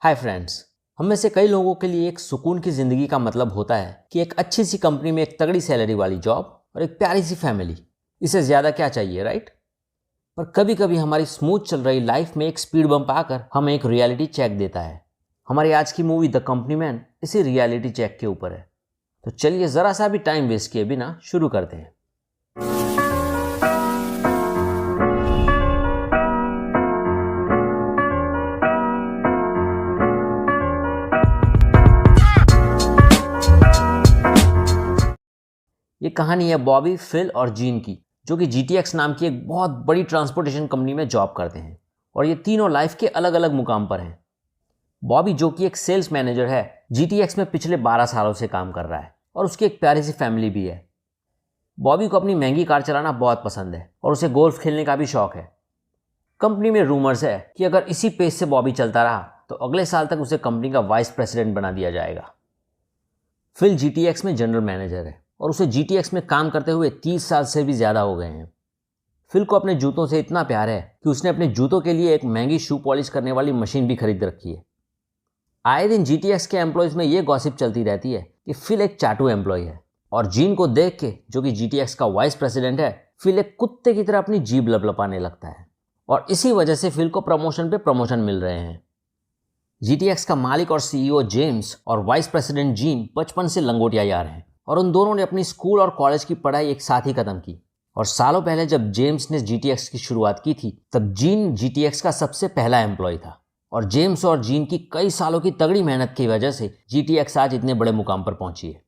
Hi friends. हम में से कई लोगों के लिए एक सुकून की ज़िंदगी का मतलब होता है कि एक अच्छी सी कंपनी में एक तगड़ी सैलरी वाली जॉब और एक प्यारी सी फैमिली। इससे ज़्यादा क्या चाहिए, राइट? पर कभी कभी हमारी स्मूथ चल रही लाइफ में एक स्पीड बम्प आकर हमें एक रियलिटी चेक देता है। हमारी आज की मूवी द कंपनी मैन इसी रियलिटी चेक के ऊपर है। तो चलिए ज़रा सा भी टाइम वेस्ट किए बिना शुरू करते हैं। ये कहानी है बॉबी, फिल और जीन की, जो कि GTX नाम की एक बहुत बड़ी ट्रांसपोर्टेशन कंपनी में जॉब करते हैं और ये तीनों लाइफ के अलग अलग मुकाम पर हैं। बॉबी, जो कि एक सेल्स मैनेजर है, GTX में पिछले 12 सालों से काम कर रहा है और उसकी एक प्यारी सी फैमिली भी है। बॉबी को अपनी महंगी कार चलाना बहुत पसंद है और उसे गोल्फ खेलने का भी शौक है। कंपनी में रूमर्स है कि अगर इसी पेस से बॉबी चलता रहा तो अगले साल तक उसे कंपनी का वाइस प्रेसिडेंट बना दिया जाएगा। फिल GTX में जनरल मैनेजर है और उसे GTX में काम करते हुए 30 साल से भी ज़्यादा हो गए हैं। फिल को अपने जूतों से इतना प्यार है कि उसने अपने जूतों के लिए एक महंगी शू पॉलिश करने वाली मशीन भी खरीद रखी है। आए दिन GTX के एम्प्लॉयज़ में ये गॉसिप चलती रहती है कि फिल एक चाटू एम्प्लॉय है और जीन को देख के, जो कि GTX का वाइस प्रेसिडेंट है, फिल एक कुत्ते की तरह अपनी जीभ लपलपाने लगता है और इसी वजह से फिल को प्रमोशन पे प्रमोशन मिल रहे हैं। GTX का मालिक और CEO जेम्स और वाइस प्रेसिडेंट जीन बचपन से लंगोटिया यार हैं और उन दोनों ने अपनी स्कूल और कॉलेज की पढ़ाई एक साथ ही खत्म की। और सालों पहले जब जेम्स ने GTX की शुरुआत की थी, तब जीन GTX का सबसे पहला एम्प्लॉय था और जेम्स और जीन की कई सालों की तगड़ी मेहनत की वजह से GTX आज इतने बड़े मुकाम पर पहुंची है।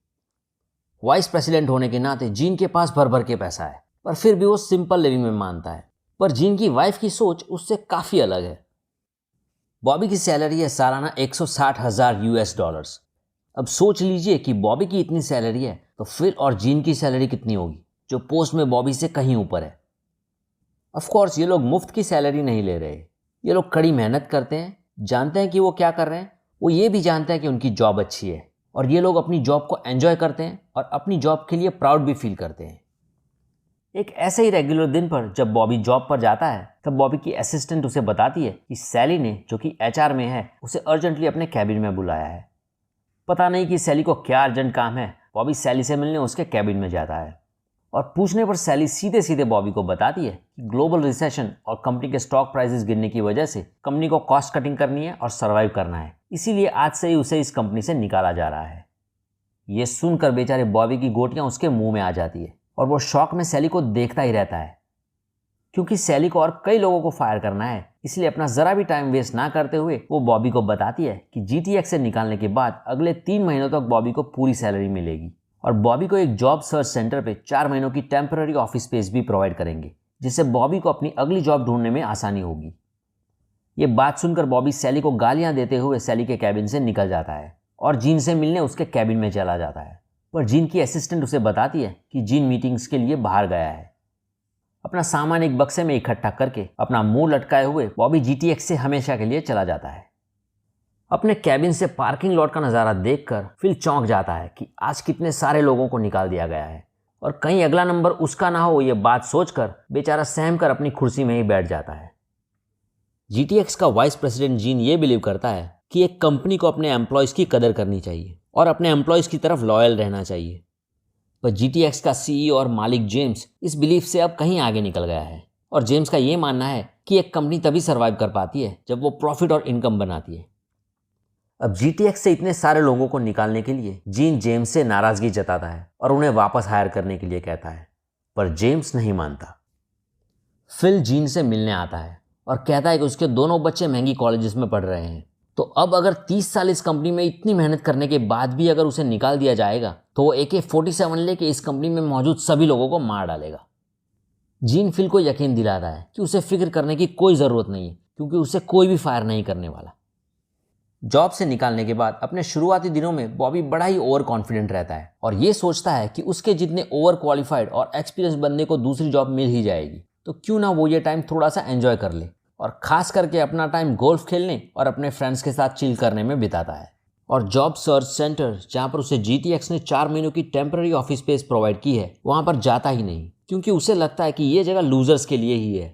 वाइस प्रेसिडेंट होने के नाते जीन के पास भर भर के पैसा है, पर फिर भी वो सिंपल लिविंग में मानता है। पर जीन की वाइफ की सोच उससे काफ़ी अलग है। बॉबी की सैलरी है सालाना $160,000। अब सोच लीजिए कि बॉबी की इतनी सैलरी है तो फिल और जीन की सैलरी कितनी होगी, जो पोस्ट में बॉबी से कहीं ऊपर है। ऑफ कोर्स ये लोग मुफ्त की सैलरी नहीं ले रहे। ये लोग कड़ी मेहनत करते हैं, जानते हैं कि वो क्या कर रहे हैं। वो ये भी जानते हैं कि उनकी जॉब अच्छी है और ये लोग अपनी जॉब को एंजॉय करते हैं और अपनी जॉब के लिए प्राउड भी फील करते हैं। एक ऐसे ही रेगुलर दिन पर जब बॉबी जॉब पर जाता है, तब बॉबी की असिस्टेंट उसे बताती है कि सैली ने, जो कि HR में है, उसे अर्जेंटली अपने कैबिन में बुलाया है। पता नहीं कि सैली को क्या अर्जेंट काम है। बॉबी सैली से मिलने उसके कैबिन में जाता है और पूछने पर सैली सीधे सीधे बॉबी को बताती है कि ग्लोबल रिसेशन और कंपनी के स्टॉक प्राइसेस गिरने की वजह से कंपनी को कॉस्ट कटिंग करनी है और सर्वाइव करना है, इसीलिए आज से ही उसे इस कंपनी से निकाला जा रहा है। ये सुनकर बेचारे बॉबी की गोटियां उसके मुंह में आ जाती है और वो शॉक में सैली को देखता ही रहता है। क्योंकि सैली को और कई लोगों को फायर करना है, इसलिए अपना ज़रा भी टाइम वेस्ट ना करते हुए वो बॉबी को बताती है कि GTX से निकालने के बाद अगले 3 महीनों तक बॉबी को पूरी सैलरी मिलेगी और बॉबी को एक जॉब सर्च सेंटर पे 4 महीनों की टेम्पररी ऑफिस स्पेस भी प्रोवाइड करेंगे, जिससे बॉबी को अपनी अगली जॉब ढूंढने में आसानी होगी। ये बात सुनकर बॉबी सैली को गालियाँ देते हुए सैली के कैबिन से निकल जाता है और जीन से मिलने उसके कैबिन में चला जाता है। पर जीन की असिस्टेंट उसे बताती है कि जीन मीटिंग्स के लिए बाहर गया है। अपना सामान एक बक्से में इकट्ठा करके अपना मुंह लटकाए हुए बॉबी GTX से हमेशा के लिए चला जाता है। अपने कैबिन से पार्किंग लॉट का नज़ारा देखकर फिल चौंक जाता है कि आज कितने सारे लोगों को निकाल दिया गया है और कहीं अगला नंबर उसका ना हो, ये बात सोचकर बेचारा सहम कर अपनी कुर्सी में ही बैठ जाता है। GTX का वाइस प्रेसिडेंट जीन ये बिलीव करता है कि एक कंपनी को अपने एम्प्लॉयज़ की कदर करनी चाहिए और अपने एम्प्लॉयज़ की तरफ लॉयल रहना चाहिए। पर GTX का CEO और मालिक जेम्स इस बिलीफ से अब कहीं आगे निकल गया है और जेम्स का ये मानना है कि एक कंपनी तभी सर्वाइव कर पाती है जब वो प्रॉफिट और इनकम बनाती है। अब GTX से इतने सारे लोगों को निकालने के लिए जीन जेम्स से नाराज़गी जताता है और उन्हें वापस हायर करने के लिए कहता है, पर जेम्स नहीं मानता। फिल जीन से मिलने आता है और कहता है कि उसके दोनों बच्चे महंगी कॉलेजेस में पढ़ रहे हैं, तो अब अगर 30 साल इस कंपनी में इतनी मेहनत करने के बाद भी अगर उसे निकाल दिया जाएगा तो वो AK-47 लेके इस कंपनी में मौजूद सभी लोगों को मार डालेगा। जीन फिल को यकीन दिलाता है कि उसे फिक्र करने की कोई ज़रूरत नहीं है, क्योंकि उसे कोई भी फायर नहीं करने वाला। जॉब से निकालने के बाद अपने शुरुआती दिनों में बॉबी बड़ा ही ओवर कॉन्फिडेंट रहता है और ये सोचता है कि उसके जितने ओवर क्वालिफाइड और एक्सपीरियंस बंदे को दूसरी जॉब मिल ही जाएगी, तो क्यों ना वो ये टाइम थोड़ा सा एंजॉय कर ले और ख़ास करके अपना टाइम गोल्फ खेलने और अपने फ्रेंड्स के साथ चिल करने में बिताता है। और जॉब सर्च सेंटर, जहाँ पर उसे GTX ने 4 महीनों की टेम्पररी ऑफिस स्पेस प्रोवाइड की है, वहाँ पर जाता ही नहीं, क्योंकि उसे लगता है कि ये जगह लूजर्स के लिए ही है।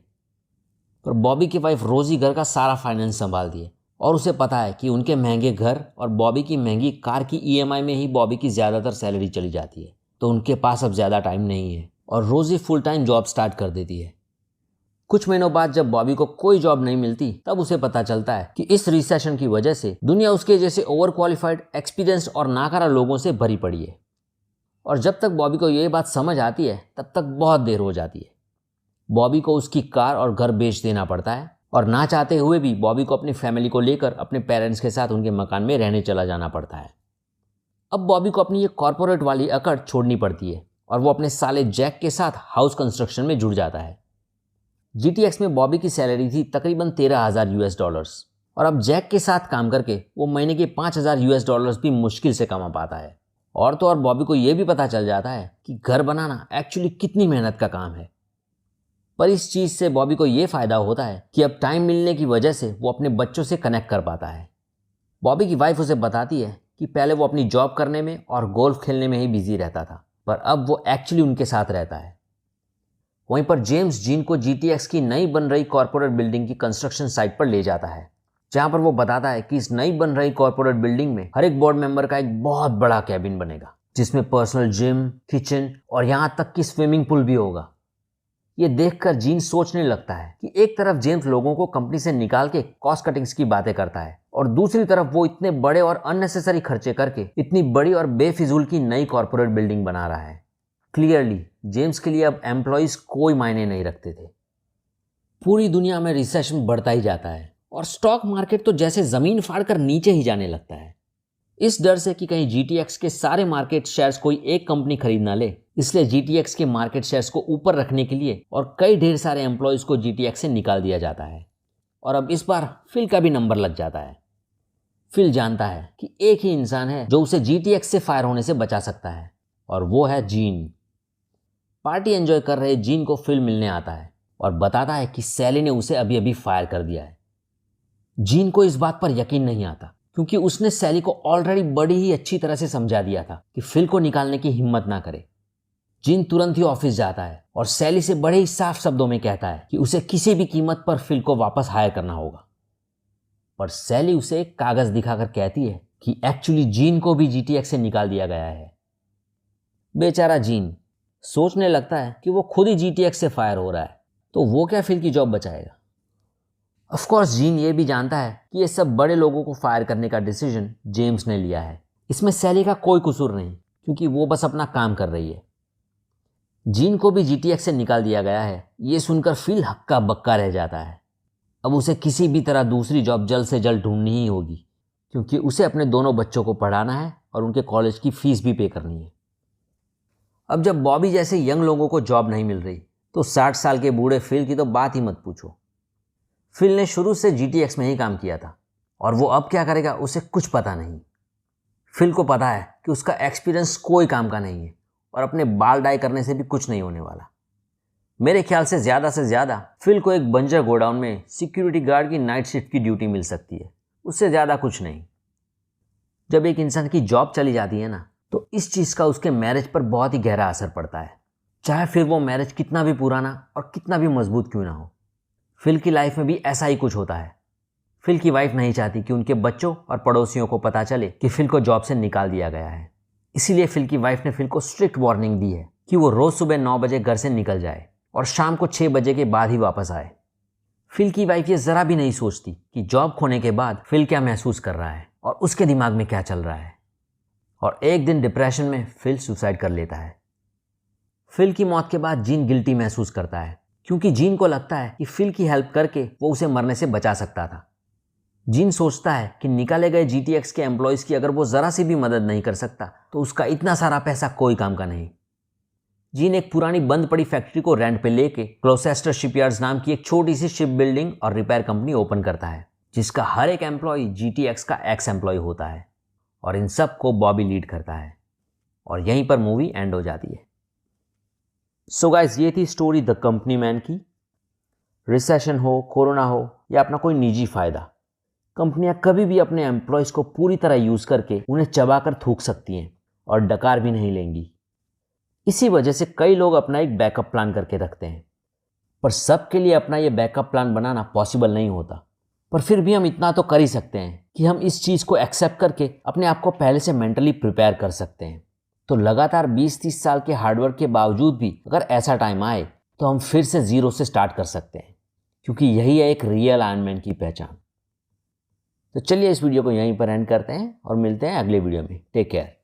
पर बॉबी की वाइफ रोजी घर का सारा फाइनेंस संभालती है और उसे पता है कि उनके महंगे घर और बॉबी की महंगी कार की ईएमआई में ही बॉबी की ज़्यादातर सैलरी चली जाती है, तो उनके पास अब ज़्यादा टाइम नहीं है और रोज़ ही फुल टाइम जॉब स्टार्ट कर देती है। कुछ महीनों बाद जब बॉबी को कोई जॉब नहीं मिलती, तब उसे पता चलता है कि इस रिसेशन की वजह से दुनिया उसके जैसे ओवर क्वालिफाइड, एक्सपीरियंस्ड और नाकारा लोगों से भरी पड़ी है। और जब तक बॉबी को ये बात समझ आती है, तब तक बहुत देर हो जाती है। बॉबी को उसकी कार और घर बेच देना पड़ता है और ना चाहते हुए भी बॉबी को अपनी फैमिली को लेकर अपने पेरेंट्स के साथ उनके मकान में रहने चला जाना पड़ता है। अब बॉबी को अपनी ये कॉर्पोरेट वाली अकड़ छोड़नी पड़ती है और वो अपने साले जैक के साथ हाउस कंस्ट्रक्शन में जुड़ जाता है। GTX में बॉबी की सैलरी थी तकरीबन $13,000 और अब जैक के साथ काम करके वो महीने के $5,000 भी मुश्किल से कमा पाता है। और तो और बॉबी को ये भी पता चल जाता है कि घर बनाना एक्चुअली कितनी मेहनत का काम है। पर इस चीज़ से बॉबी को ये फ़ायदा होता है कि अब टाइम मिलने की वजह से वो अपने बच्चों से कनेक्ट कर पाता है। बॉबी की वाइफ उसे बताती है कि पहले वो अपनी जॉब करने में और गोल्फ खेलने में ही बिजी रहता था, पर अब वो एक्चुअली उनके साथ रहता है। वहीं पर जेम्स जीन को GTX की नई बन रही कॉर्पोरेट बिल्डिंग की कंस्ट्रक्शन साइट पर ले जाता है, जहां पर वो बताता है कि इस नई बन रही कॉर्पोरेट बिल्डिंग में हर एक बोर्ड मेंबर का एक बहुत बड़ा कैबिन बनेगा, जिसमें पर्सनल जिम, किचन और यहां तक कि स्विमिंग पूल भी होगा। ये देखकर जीन सोचने लगता है कि एक तरफ जेम्स लोगों को कंपनी से निकाल के कॉस्ट कटिंग्स की बातें करता है और दूसरी तरफ वो इतने बड़े और अननेसेसरी खर्चे करके इतनी बड़ी और बेफिजूल की नई कॉर्पोरेट बिल्डिंग बना रहा है। क्लियरली जेम्स के लिए अब एम्प्लॉयज कोई मायने नहीं रखते थे। पूरी दुनिया में रिसेशन बढ़ता ही जाता है और स्टॉक मार्केट तो जैसे ज़मीन फाड़कर नीचे ही जाने लगता है। इस डर से कि कहीं GTX के सारे मार्केट शेयर्स कोई एक कंपनी खरीद ना ले, इसलिए GTX के मार्केट शेयर्स को ऊपर रखने के लिए और कई ढेर सारे एम्प्लॉयज़ को GTX से निकाल दिया जाता है। और अब इस बार फिल का भी नंबर लग जाता है। फिल जानता है कि एक ही इंसान है जो उसे GTX से फायर होने से बचा सकता है, और वो है जीन। पार्टी एंजॉय कर रहे जीन को फिल मिलने आता है और बताता है कि सैली ने उसे अभी अभी फायर कर दिया है। जीन को इस बात पर यकीन नहीं आता, क्योंकि उसने सैली को ऑलरेडी बड़ी ही अच्छी तरह से समझा दिया था कि फिल को निकालने की हिम्मत ना करे। जीन तुरंत ही ऑफिस जाता है और सैली से बड़े ही साफ शब्दों में कहता है कि उसे किसी भी कीमत पर फिल को वापस हायर करना होगा। पर सैली उसे एक कागज दिखाकर कहती है कि एक्चुअली जीन को भी GTX से निकाल दिया गया है। बेचारा जीन सोचने लगता है कि वो खुद ही GTX से फायर हो रहा है, तो वो क्या फिल की जॉब बचाएगा। ऑफ कोर्स जीन ये भी जानता है कि ये सब बड़े लोगों को फायर करने का डिसीजन जेम्स ने लिया है। इसमें सैली का कोई कसूर नहीं, क्योंकि वो बस अपना काम कर रही है। जीन को भी GTX से निकाल दिया गया है, ये सुनकर फिल हक्का बक्का रह जाता है। अब उसे किसी भी तरह दूसरी जॉब जल्द से जल्द ढूंढनी ही होगी, क्योंकि उसे अपने दोनों बच्चों को पढ़ाना है और उनके कॉलेज की फीस भी पे करनी है। अब जब बॉबी जैसे यंग लोगों को जॉब नहीं मिल रही, तो 60 साल के बूढ़े फिल की तो बात ही मत पूछो। फिल ने शुरू से GTX में ही काम किया था और वो अब क्या करेगा उसे कुछ पता नहीं। फिल को पता है कि उसका एक्सपीरियंस कोई काम का नहीं है और अपने बाल डाई करने से भी कुछ नहीं होने वाला। मेरे ख्याल से ज़्यादा फिल को एक बंजर गोडाउन में सिक्योरिटी गार्ड की नाइट शिफ्ट की ड्यूटी मिल सकती है, उससे ज़्यादा कुछ नहीं। जब एक इंसान की जॉब चली जाती है ना, तो इस चीज़ का उसके मैरिज पर बहुत ही गहरा असर पड़ता है, चाहे फिर वो मैरिज कितना भी पुराना और कितना भी मजबूत क्यों ना हो। फिल की लाइफ में भी ऐसा ही कुछ होता है। फिल की वाइफ नहीं चाहती कि उनके बच्चों और पड़ोसियों को पता चले कि फिल को जॉब से निकाल दिया गया है। इसीलिए फिल की वाइफ ने फिल को स्ट्रिक्ट वार्निंग दी है कि वो रोज़ सुबह 9 बजे घर से निकल जाए और शाम को 6 बजे के बाद ही वापस आए। फिल की वाइफ ये ज़रा भी नहीं सोचती कि जॉब खोने के बाद फिल क्या महसूस कर रहा है और उसके दिमाग में क्या चल रहा है। और एक दिन डिप्रेशन में फिल सुसाइड कर लेता है। फिल की मौत के बाद जीन गिल्टी महसूस करता है, क्योंकि जीन को लगता है कि फिल की हेल्प करके वो उसे मरने से बचा सकता था। जीन सोचता है कि निकाले गए GTX के एम्प्लॉयज़ की अगर वो ज़रा सी भी मदद नहीं कर सकता, तो उसका इतना सारा पैसा कोई काम का नहीं। जीन एक पुरानी बंद पड़ी फैक्ट्री को रेंट पे लेके ग्लोसेस्टर शिपयार्ड्स नाम की एक छोटी सी शिप बिल्डिंग और रिपेयर कंपनी ओपन करता है, जिसका हर एक एम्प्लॉय GTX का एक्स एम्प्लॉय होता है। और इन सब को बॉबी लीड करता है और यहीं पर मूवी एंड हो जाती है। सो गाइस, ये थी स्टोरी द कंपनी मैन की। रिसेशन हो, कोरोना हो या अपना कोई निजी फ़ायदा, कंपनियां कभी भी अपने एम्प्लॉयज़ को पूरी तरह यूज़ करके उन्हें चबाकर थूक सकती हैं और डकार भी नहीं लेंगी। इसी वजह से कई लोग अपना एक बैकअप प्लान करके रखते हैं, पर सबके लिए अपना ये बैकअप प्लान बनाना पॉसिबल नहीं होता। पर फिर भी हम इतना तो कर ही सकते हैं कि हम इस चीज़ को एक्सेप्ट करके अपने आप को पहले से मेंटली प्रिपेयर कर सकते हैं। तो लगातार 20-30 साल के हार्डवर्क के बावजूद भी अगर ऐसा टाइम आए तो हम फिर से ज़ीरो से स्टार्ट कर सकते हैं, क्योंकि यही है एक रियल आयरन मैन की पहचान। तो चलिए इस वीडियो को यहीं पर एंड करते हैं और मिलते हैं अगले वीडियो में। Take care.